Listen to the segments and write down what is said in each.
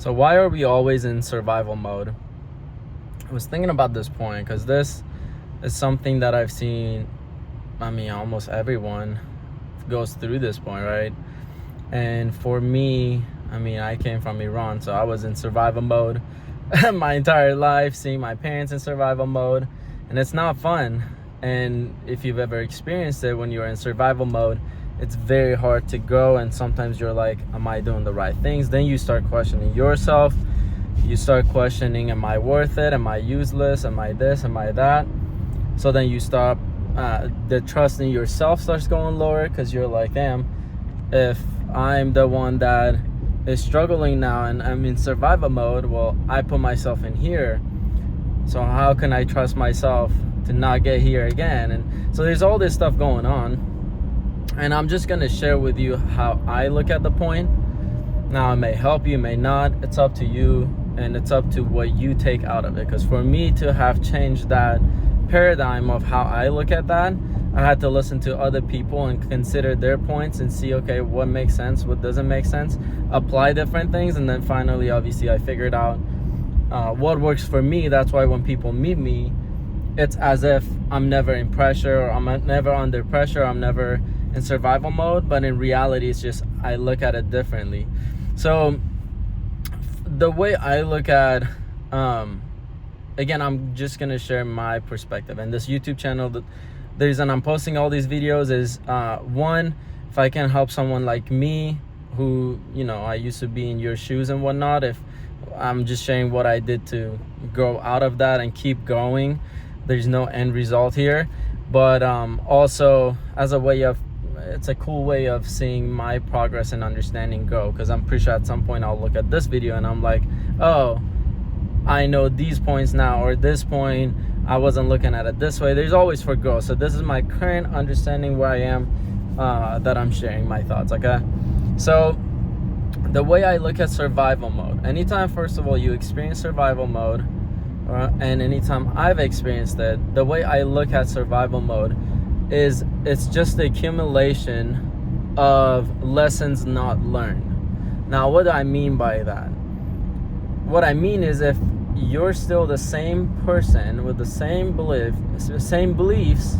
So why are we always in survival mode? I was thinking about this point because this is something that I've seen. I mean, almost everyone goes through this point, right? And for me, I mean, I came from Iran, so I was in survival mode my entire life, seeing my parents in survival mode, and it's not fun. And if you've ever experienced it, when you're in survival mode, it's very hard to grow, and sometimes you're like, am I doing the right things? Then you start questioning yourself. You start questioning, am I worth it? Am I useless? Am I this? Am I that? So then you stop, the trust in yourself starts going lower, because you're like, damn, if I'm the one that is struggling now and I'm in survival mode, well, I put myself in here, so how can I trust myself to not get here again? And so there's all this stuff going on, and I'm just gonna share with you how I look at the point. Now, it may help you, may not. It's up to you, and it's up to what you take out of it. Because for me to have changed that paradigm of how I look at that, I had to listen to other people and consider their points and see, okay, what makes sense, what doesn't make sense, apply different things, and then finally, obviously, I figured out what works for me. That's why when people meet me, it's as if I'm never in pressure, or I'm never under pressure, I'm never in survival mode, but in reality, it's just I look at it differently. So the way I look at, again, I'm just gonna share my perspective. And this YouTube channel, the reason I'm posting all these videos is, one, if I can help someone like me, who, you know, I used to be in your shoes and whatnot, if I'm just sharing what I did to grow out of that and keep going. There's no end result here, but also as a way of, it's a cool way of seeing my progress and understanding grow, because I'm pretty sure at some point I'll look at this video and I'm like, oh, I know these points now, or this point I wasn't looking at it this way. There's always for growth. So this is my current understanding where I am, that I'm sharing my thoughts. Okay, so the way I look at survival mode, anytime, first of all, you experience survival mode, and anytime I've experienced it, the way I look at survival mode is it's just the accumulation of lessons not learned. Now, what do I mean by that? What I mean is, if you're still the same person with the same beliefs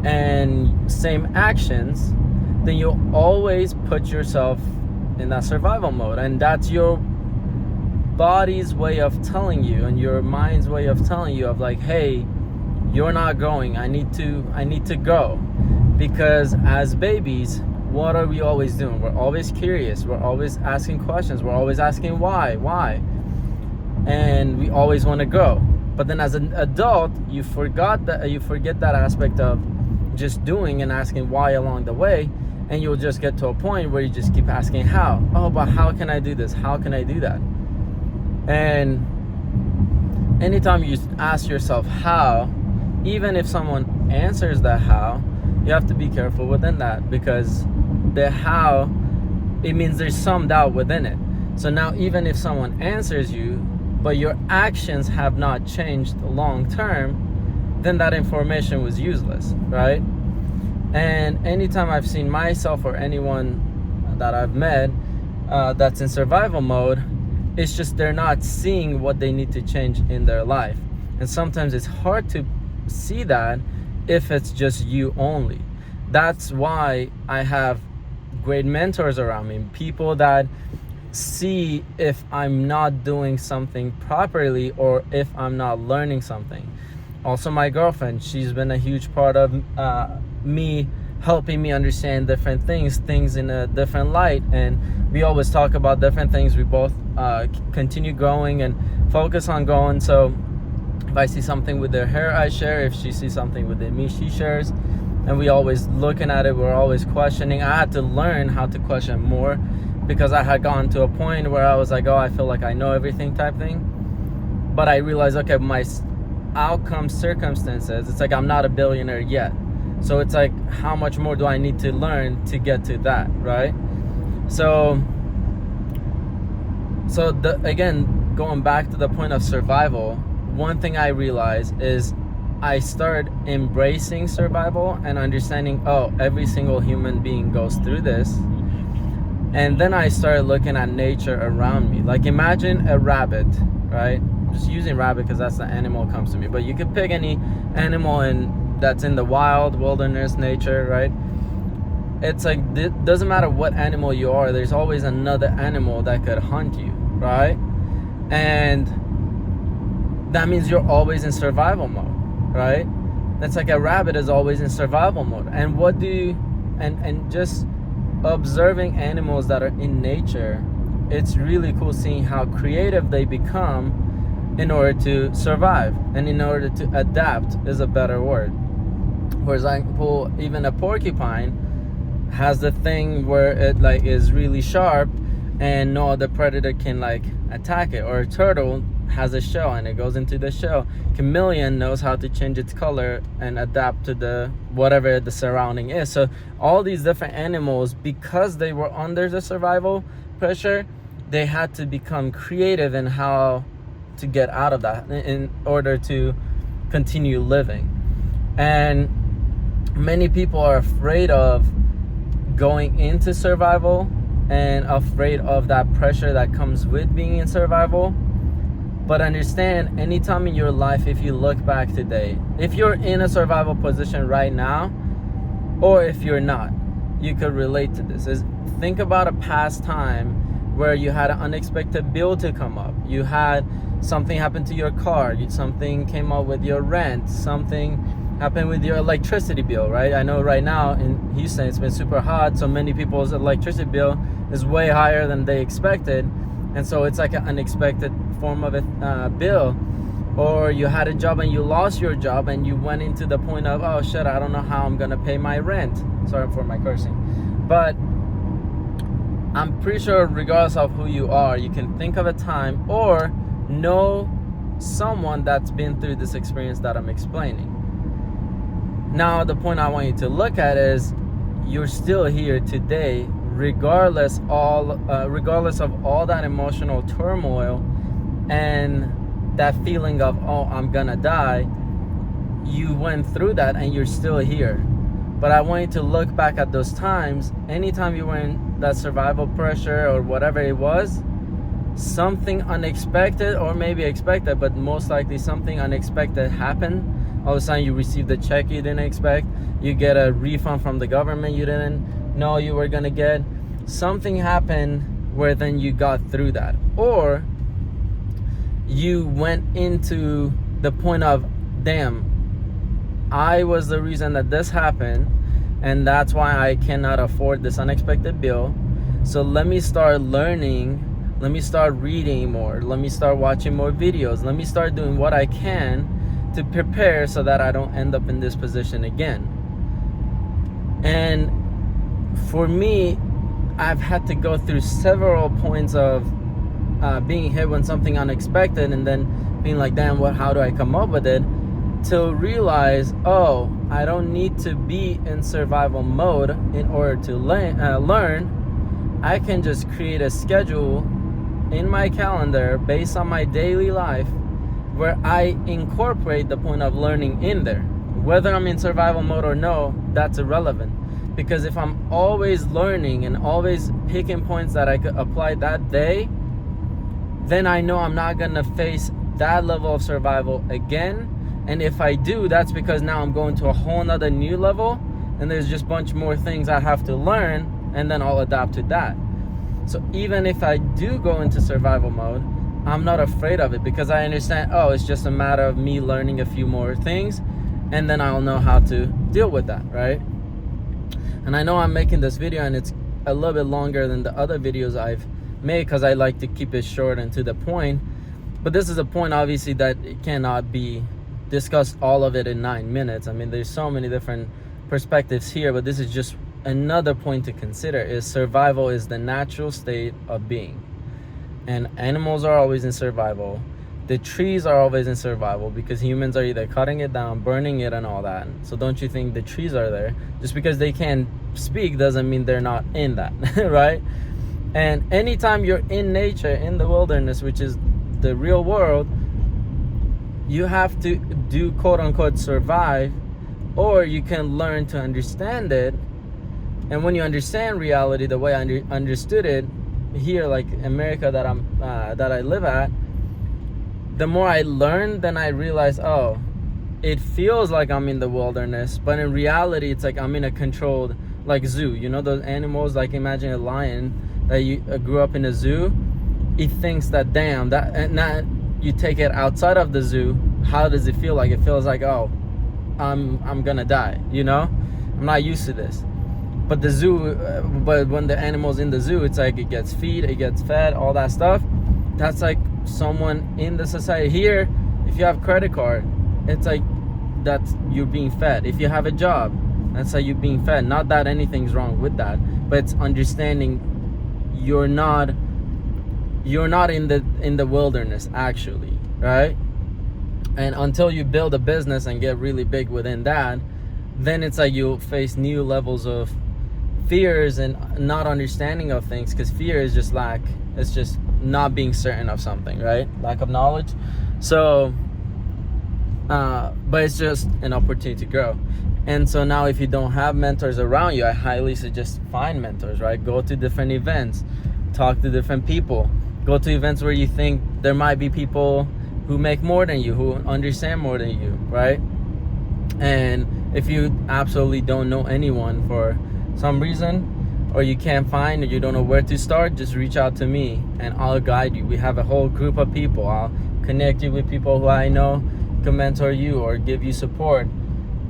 and same actions, then you'll always put yourself in that survival mode, and that's your body's way of telling you, and your mind's way of telling you, of like, hey, you're not growing. I need to go. Because as babies, what are we always doing? We're always curious. We're always asking questions. We're always asking why, and we always want to grow. But then as an adult, you forget that aspect of just doing and asking why along the way, and you'll just get to a point where you just keep asking how. Oh, but how can I do this? How can I do that? And anytime you ask yourself how, even if someone answers the how, you have to be careful within that, because the how, it means there's some doubt within it. So now, even if someone answers you, but your actions have not changed long term, then that information was useless, right? And anytime I've seen myself or anyone that I've met that's in survival mode, it's just they're not seeing what they need to change in their life. And sometimes it's hard to see that if it's just you only. That's why I have great mentors around me, people that see if I'm not doing something properly or if I'm not learning something. Also, my girlfriend, she's been a huge part of me, helping me understand different things in a different light, and we always talk about different things. We both continue growing and focus on growing. So if I see something with their hair, I share. If she sees something with me, she shares. And we always looking at it. We're always questioning. I had to learn how to question more, because I had gone to a point where I was like, oh, I feel like I know everything type thing. But I realized, okay, my outcome circumstances, it's like I'm not a billionaire yet. So it's like, how much more do I need to learn to get to that, right? So again, going back to the point of survival, one thing I realized is I started embracing survival and understanding, oh, every single human being goes through this. And then I started looking at nature around me. Like, imagine a rabbit, right? I'm just using rabbit because that's the animal that comes to me. But you could pick any animal that's in the wild, wilderness, nature, right? It's like, it doesn't matter what animal you are, there's always another animal that could hunt you, right? And that means you're always in survival mode, right? That's like a rabbit is always in survival mode. And what do you, and just observing animals that are in nature, it's really cool seeing how creative they become in order to survive and in order to adapt is a better word. For example, even a porcupine has the thing where it like is really sharp and no other predator can like attack it. Or a turtle has a shell and it goes into the shell. Chameleon knows how to change its color and adapt to the whatever the surrounding is. So all these different animals, because they were under the survival pressure, they had to become creative in how to get out of that in order to continue living. And many people are afraid of going into survival and afraid of that pressure that comes with being in survival. But understand, anytime in your life, if you look back today, if you're in a survival position right now, or if you're not, you could relate to this. Think about a past time where you had an unexpected bill to come up. You had something happen to your car. Something came up with your rent. Something happened with your electricity bill, right? I know right now in Houston, it's been super hot. So many people's electricity bill is way higher than they expected. And so it's like an unexpected form of a bill. Or you had a job and you lost your job and you went into the point of, oh shit, I don't know how I'm gonna pay my rent. Sorry for my cursing. But I'm pretty sure regardless of who you are, you can think of a time or know someone that's been through this experience that I'm explaining. Now, the point I want you to look at is you're still here today, regardless of all that emotional turmoil and that feeling of, oh, I'm gonna die. You went through that and you're still here. But I want you to look back at those times. Anytime you were in that survival pressure or whatever it was, something unexpected, or maybe expected, but most likely something unexpected happened. All of a sudden you received a check you didn't expect. You get a refund from the government you didn't know you were gonna get. Something happened where then you got through that. Or you went into the point of, damn, I was the reason that this happened, and that's why I cannot afford this unexpected bill. So let me start learning, let me start reading more, let me start watching more videos, let me start doing what I can to prepare so that I don't end up in this position again. And for me, I've had to go through several points of being hit with something unexpected and then being like, damn, how do I come up with it? To realize, oh, I don't need to be in survival mode in order to learn. I can just create a schedule in my calendar based on my daily life where I incorporate the point of learning in there. Whether I'm in survival mode or no, that's irrelevant. Because if I'm always learning and always picking points that I could apply that day, then I know I'm not gonna face that level of survival again. And if I do, that's because now I'm going to a whole nother new level and there's just a bunch more things I have to learn, and then I'll adapt to that. So even if I do go into survival mode, I'm not afraid of it because I understand, oh, it's just a matter of me learning a few more things and then I'll know how to deal with that, right? And I know I'm making this video and it's a little bit longer than the other videos I've made because I like to keep it short and to the point. But this is a point, obviously, that it cannot be discussed all of it in 9 minutes. I mean, there's so many different perspectives here, but this is just another point to consider, is survival is the natural state of being. And animals are always in survival. The trees are always in survival because humans are either cutting it down, burning it, and all that. So don't you think the trees are there? Just because they can't speak doesn't mean they're not in that, right? And anytime you're in nature, in the wilderness, which is the real world, you have to do quote unquote survive, or you can learn to understand it And when you understand reality the way I understood it here, like America that I live at, the more I learn, then I realize, oh, it feels like I'm in the wilderness, but in reality, it's like I'm in a controlled, like, zoo. You know, those animals, like imagine a lion that you grew up in a zoo. It thinks that, damn, that, and that you take it outside of the zoo, how does it feel like? It feels like, oh, I'm gonna die, you know? I'm not used to this. But the zoo, but when the animal's in the zoo, it's like it gets fed, all that stuff. That's like someone in the society. Here, if you have credit card, it's like that's you're being fed. If you have a job, that's how you're being fed. Not that anything's wrong with that, but it's understanding you're not in the wilderness actually, right? And until you build a business and get really big within that, then it's like you'll face new levels of fears and not understanding of things, because fear is just lack. It's just not being certain of something, right? Lack of knowledge. So but it's just an opportunity to grow. And so now if you don't have mentors around you, I highly suggest find mentors, right? Go to different events, talk to different people, go to events where you think there might be people who make more than you, who understand more than you, right? And if you absolutely don't know anyone for some reason, or you can't find, or you don't know where to start, just reach out to me and I'll guide you. We have a whole group of people. I'll connect you with people who I know can mentor you or give you support.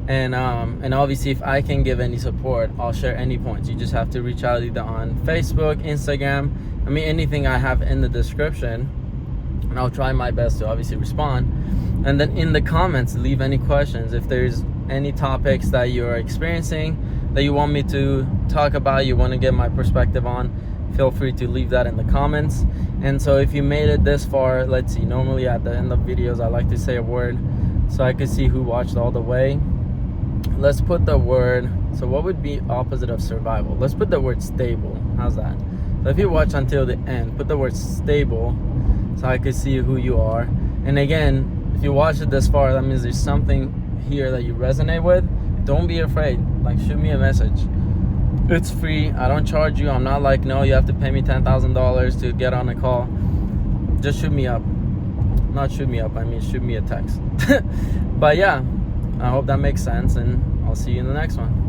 And obviously if I can give any support, I'll share any points. You just have to reach out either on Facebook, Instagram, I mean anything I have in the description, and I'll try my best to obviously respond. And then in the comments, leave any questions. If there's any topics that you're experiencing that you want me to talk about, you want to get my perspective on, feel free to leave that in the comments. And so if you made it this far, let's see, normally at the end of videos I like to say a word so I can see who watched all the way. Let's put the word, so what would be opposite of survival? Let's put the word stable. How's that? So if you watch until the end, put the word stable so I can see who you are. And again, if you watch it this far, that means there's something here that you resonate with. Don't be afraid. Like, shoot me a message. It's free. I don't charge you. I'm not like, no, you have to pay me $10,000 to get on a call. Just shoot me up. Not shoot me up, I mean shoot me a text. But yeah, I hope that makes sense, and I'll see you in the next one.